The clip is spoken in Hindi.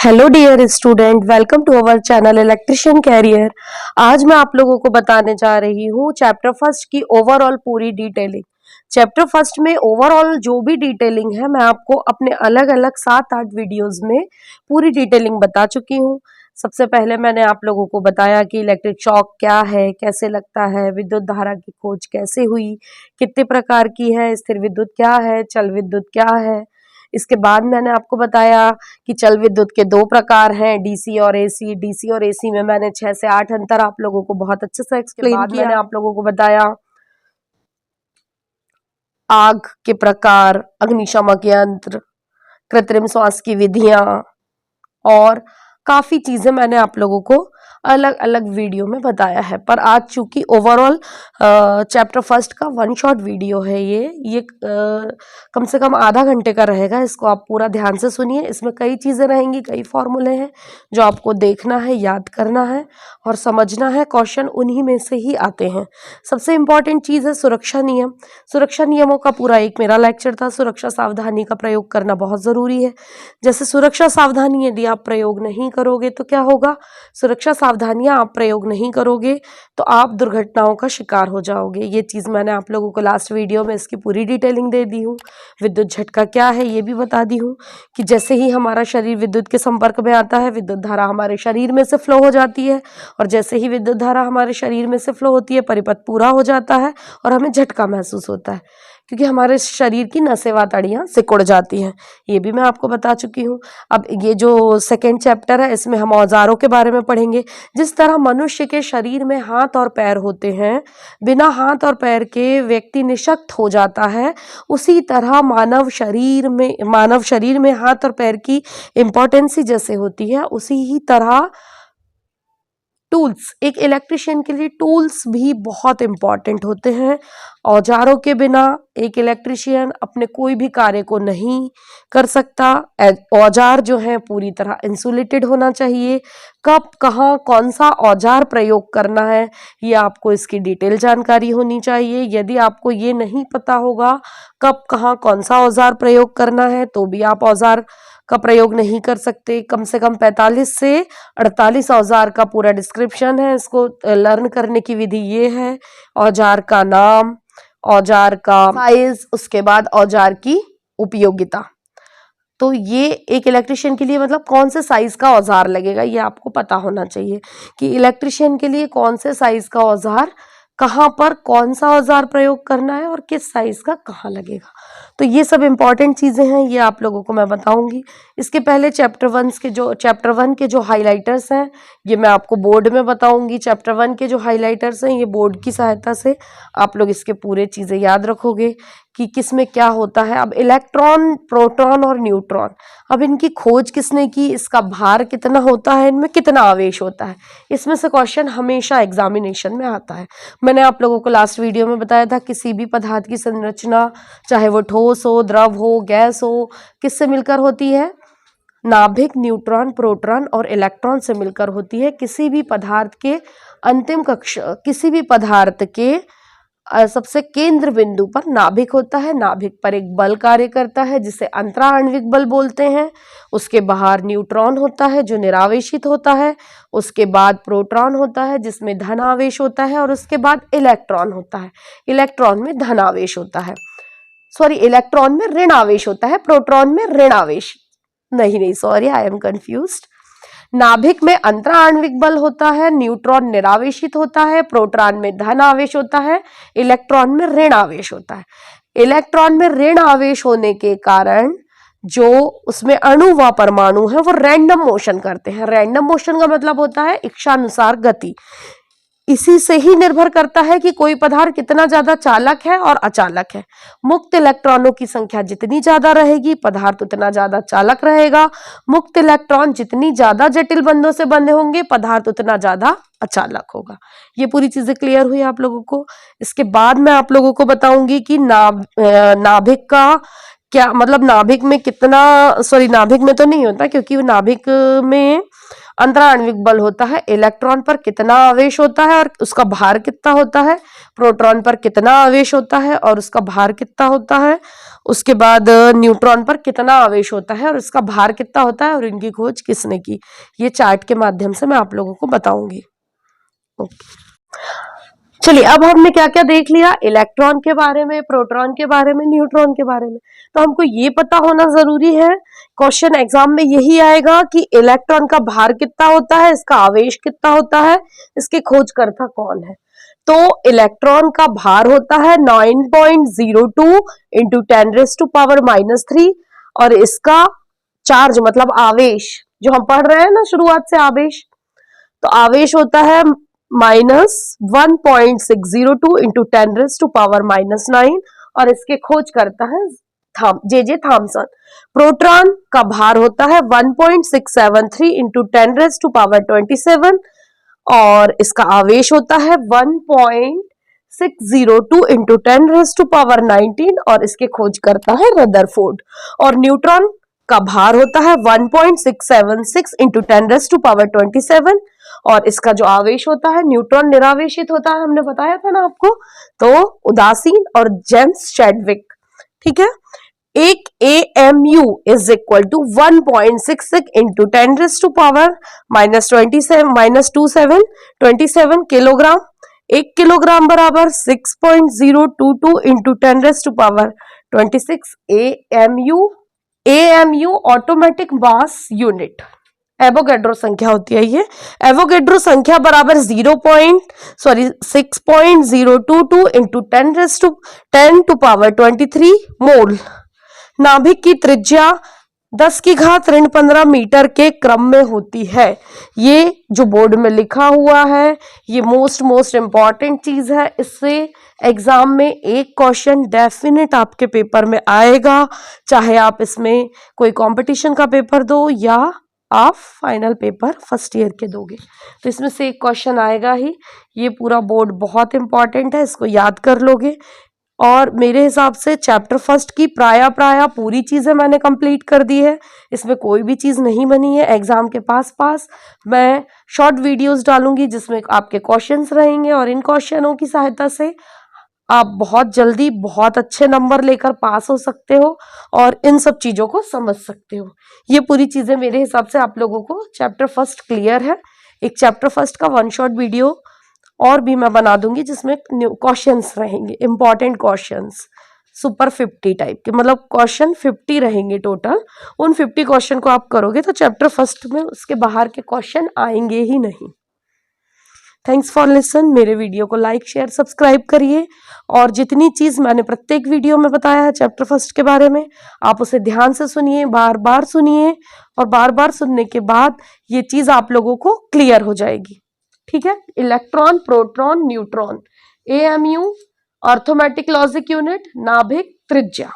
Hello dear student, welcome to our channel electrician career. आज मैं आप लोगों को बताने जा रही हूँ चैप्टर फर्स्ट की ओवरऑल पूरी डिटेलिंग। चैप्टर फर्स्ट में ओवरऑल जो भी डिटेलिंग है मैं आपको अपने अलग अलग 7-8 वीडियोस में पूरी डिटेलिंग बता चुकी हूँ। सबसे पहले मैंने आप लोगों को बताया कि इलेक्ट्रिक शॉक क्या है, कैसे लगता है, विद्युत धारा की खोज कैसे हुई, कितने प्रकार की है, स्थिर विद्युत क्या है, चल विद्युत क्या है। इसके बाद मैंने आपको बताया कि चल विद्युत के 2 प्रकार हैं, डीसी और एसी। डीसी और एसी में मैंने 6 से 8 अंतर आप लोगों को बहुत अच्छे से एक्सप्लेन किया। मैंने आप लोगों को बताया आग के प्रकार, अग्निशामक यंत्र, कृत्रिम श्वास की विधियां और काफी चीजें मैंने आप लोगों को अलग अलग वीडियो में बताया है। पर आज चूंकि ओवरऑल चैप्टर फर्स्ट का 1 शॉट वीडियो है, ये कम से कम आधा घंटे का रहेगा। इसको आप पूरा ध्यान से सुनिए। इसमें कई चीजें रहेंगी, कई फॉर्मूले हैं जो आपको देखना है, याद करना है और समझना है। क्वेश्चन उन्हीं में से ही आते हैं। सबसे इंपॉर्टेंट चीज है सुरक्षा नियम। सुरक्षा नियमों का पूरा एक मेरा लेक्चर था। सुरक्षा सावधानी का प्रयोग करना बहुत जरूरी है। जैसे सुरक्षा सावधानी यदि आप प्रयोग नहीं करोगे तो क्या होगा? सुरक्षा सावधानियां आप प्रयोग नहीं करोगे तो आप दुर्घटनाओं का शिकार हो जाओगे। ये चीज मैंने आप लोगों को लास्ट वीडियो में इसकी पूरी डिटेलिंग दे दी हूँ। विद्युत झटका क्या है ये भी बता दी हूँ कि जैसे ही हमारा शरीर विद्युत के संपर्क में आता है, विद्युत धारा हमारे शरीर में से फ्लो हो जाती है और जैसे ही विद्युत धारा हमारे शरीर में से फ्लो होती है, परिपथ पूरा हो जाता है और हमें झटका महसूस होता है क्योंकि हमारे शरीर की नसें वातड़ियां सिकुड़ जाती हैं। ये भी मैं आपको बता चुकी हूँ। अब ये जो सेकेंड चैप्टर है इसमें हम औजारों के बारे में पढ़ेंगे। जिस तरह मनुष्य के शरीर में हाथ और पैर होते हैं, बिना हाथ और पैर के व्यक्ति निशक्त हो जाता है, उसी तरह मानव शरीर में हाथ और पैर की इंपॉर्टेंस जैसे होती है, उसी ही तरह टूल्स, एक इलेक्ट्रिशियन के लिए टूल्स भी बहुत इंपॉर्टेंट होते हैं। औजारों के बिना एक इलेक्ट्रिशियन अपने कोई भी कार्य को नहीं कर सकता। औजार जो है पूरी तरह इंसुलेटेड होना चाहिए। कब कहाँ कौन सा औजार प्रयोग करना है ये आपको इसकी डिटेल जानकारी होनी चाहिए। यदि आपको ये नहीं पता होगा कब कहाँ कौन सा औजार प्रयोग करना है तो भी आप औजार का प्रयोग नहीं कर सकते। कम से कम 45 से 48 औजार का पूरा डिस्क्रिप्शन है। इसको लर्न करने की विधि ये है: औजार का नाम, औजार का साइज, उसके बाद औजार की उपयोगिता। तो ये एक इलेक्ट्रिशियन के लिए मतलब कौन से साइज का औजार लगेगा ये आपको पता होना चाहिए कि इलेक्ट्रिशियन के लिए कौन से साइज का औजार, कहाँ पर कौन सा औजार प्रयोग करना है और किस साइज का कहाँ लगेगा। तो ये सब इंपॉर्टेंट चीजें हैं, ये आप लोगों को मैं बताऊंगी। इसके पहले चैप्टर 1 के जो हाइलाइटर्स हैं ये मैं आपको बोर्ड में बताऊंगी। चैप्टर 1 के जो हाइलाइटर्स हैं ये बोर्ड की सहायता से आप लोग इसके पूरे चीजें याद रखोगे कि किसमें क्या होता है। अब इलेक्ट्रॉन, प्रोटॉन और न्यूट्रॉन, अब इनकी खोज किसने की, इसका भार कितना होता है, इनमें कितना आवेश होता है, इसमें से क्वेश्चन हमेशा एग्जामिनेशन में आता है। मैंने आप लोगों को लास्ट वीडियो में बताया था किसी भी पदार्थ की संरचना, चाहे वो ठोस हो, द्रव हो, गैस हो, किससे मिलकर होती है? नाभिक, न्यूट्रॉन, प्रोटॉन और इलेक्ट्रॉन से मिलकर होती है। किसी भी पदार्थ के अंतिम कक्ष, किसी भी पदार्थ के सबसे केंद्र बिंदु पर नाभिक होता है। नाभिक पर एक बल कार्य करता है जिसे अंतराण्विक बल बोलते हैं। उसके बाहर न्यूट्रॉन होता है जो निरावेशित होता है। उसके बाद प्रोटॉन होता है जिसमें धन आवेश होता है और उसके बाद इलेक्ट्रॉन होता है। इलेक्ट्रॉन में धन आवेश होता है, इलेक्ट्रॉन में ऋण आवेश होता है, प्रोटॉन में ऋण आवेश नहीं, सॉरी, आई एम कंफ्यूज्ड। नाभिक में अंतराण्विक बल होता है, न्यूट्रॉन निरावेशित होता है, प्रोटॉन में धन आवेश होता है, इलेक्ट्रॉन में ऋण आवेश होता है। इलेक्ट्रॉन में ऋण आवेश होने के कारण जो उसमें अणु व परमाणु है वो रैंडम मोशन करते हैं। रैंडम मोशन का मतलब होता है इच्छानुसार गति। इसी से ही निर्भर करता है कि कोई पदार्थ कितना ज्यादा चालक है और अचालक है। मुक्त इलेक्ट्रॉनों की संख्या जितनी ज्यादा रहेगी पदार्थ उतना ज्यादा चालक रहेगा। मुक्त इलेक्ट्रॉन जितनी ज्यादा जटिल बंधों से बंधे होंगे पदार्थ उतना ज्यादा अचालक होगा। ये पूरी चीजें क्लियर हुई आप लोगों को। इसके बाद मैं आप लोगों को बताऊंगी कि नाभिक का क्या मतलब, नाभिक में कितना, नाभिक में तो नहीं होता क्योंकि नाभिक में अंतराण्विक बल होता है। इलेक्ट्रॉन पर कितना आवेश होता है और उसका भार कितना होता है, प्रोटॉन पर कितना आवेश होता है और उसका भार कितना होता है, उसके बाद न्यूट्रॉन पर कितना आवेश होता है और इसका भार कितना होता है और इनकी खोज किसने की, ये चार्ट के माध्यम से मैं आप लोगों को बताऊंगी। ओके, चलिए अब हमने क्या क्या देख लिया, इलेक्ट्रॉन के बारे में, प्रोटॉन के बारे में, न्यूट्रॉन के बारे में। तो हमको ये पता होना जरूरी है, क्वेश्चन एग्जाम में यही आएगा कि इलेक्ट्रॉन का भार कितना होता है, इसका आवेश कितना होता है, इसके खोजकर्ता कौन है। तो इलेक्ट्रॉन का भार होता है 9.02 इंटू 10⁻⁻³ और इसका चार्ज मतलब आवेश, जो हम पढ़ रहे हैं ना शुरुआत से आवेश, तो आवेश होता है -1.602 इंटू 10⁻⁻⁹ और इसके खोज करता है जे थॉमसन। प्रोटॉन का भार होता है 1.673 इंटू 10⁻27 और इसका आवेश होता है 1.602 इंटू 10⁻19 और इसके खोज करता है रदरफोर्ड। और न्यूट्रॉन का भार होता है 1.676 इंटू 10⁻27 और इसका जो आवेश होता है, न्यूट्रॉन निरावेशित होता है, हमने बताया था ना आपको, तो उदासीन और जेम्स चैडविक। ठीक है, एक AMU is equal to 1.66 into 10⁻27 kilogram. 1 kilogram बराबर 6.022 into 10⁻26 AMU। AMU automatic mass unit, Avogadro संख्या होती है ये। एवोगैड्रो संख्या बराबर 6.022 इंटू 10⁻23 मोल। नाभिक की त्रिज्या 10⁻15 मीटर के क्रम में होती है। ये जो बोर्ड में लिखा हुआ है ये मोस्ट इंपॉर्टेंट चीज है, इससे एग्जाम में एक क्वेश्चन डेफिनेट आपके पेपर में आएगा, चाहे आप इसमें कोई कंपटीशन का पेपर दो या आप फाइनल पेपर फर्स्ट ईयर के दोगे, तो इसमें से एक क्वेश्चन आएगा ही। ये पूरा बोर्ड बहुत इंपॉर्टेंट है, इसको याद कर लोगे। और मेरे हिसाब से चैप्टर फर्स्ट की प्राय पूरी चीजें मैंने कंप्लीट कर दी है, इसमें कोई भी चीज नहीं बनी है। एग्जाम के पास मैं शॉर्ट वीडियोस डालूंगी जिसमें आपके क्वेश्चंस रहेंगे और इन क्वेश्चनों की सहायता से आप बहुत जल्दी बहुत अच्छे नंबर लेकर पास हो सकते हो और इन सब चीजों को समझ सकते हो। ये पूरी चीजें मेरे हिसाब से आप लोगों को चैप्टर फर्स्ट क्लियर है। एक चैप्टर फर्स्ट का 1 शॉट वीडियो और भी मैं बना दूंगी जिसमें क्वेश्चंस रहेंगे, इंपॉर्टेंट क्वेश्चंस, सुपर 50 टाइप के, मतलब क्वेश्चन 50 रहेंगे टोटल। उन 50 क्वेश्चन को आप करोगे तो चैप्टर फर्स्ट में उसके बाहर के क्वेश्चन आएंगे ही नहीं। Thanks for listen. मेरे वीडियो को लाइक शेयर सब्सक्राइब करिए और जितनी चीज मैंने प्रत्येक वीडियो में बताया है चैप्टर फर्स्ट के बारे में, आप उसे ध्यान से सुनिए, बार बार सुनिए और बार बार सुनने के बाद ये चीज आप लोगों को क्लियर हो जाएगी। ठीक है, electron, proton, neutron, AMU, arithmetic logic unit, नाभिक, त्रिज्या।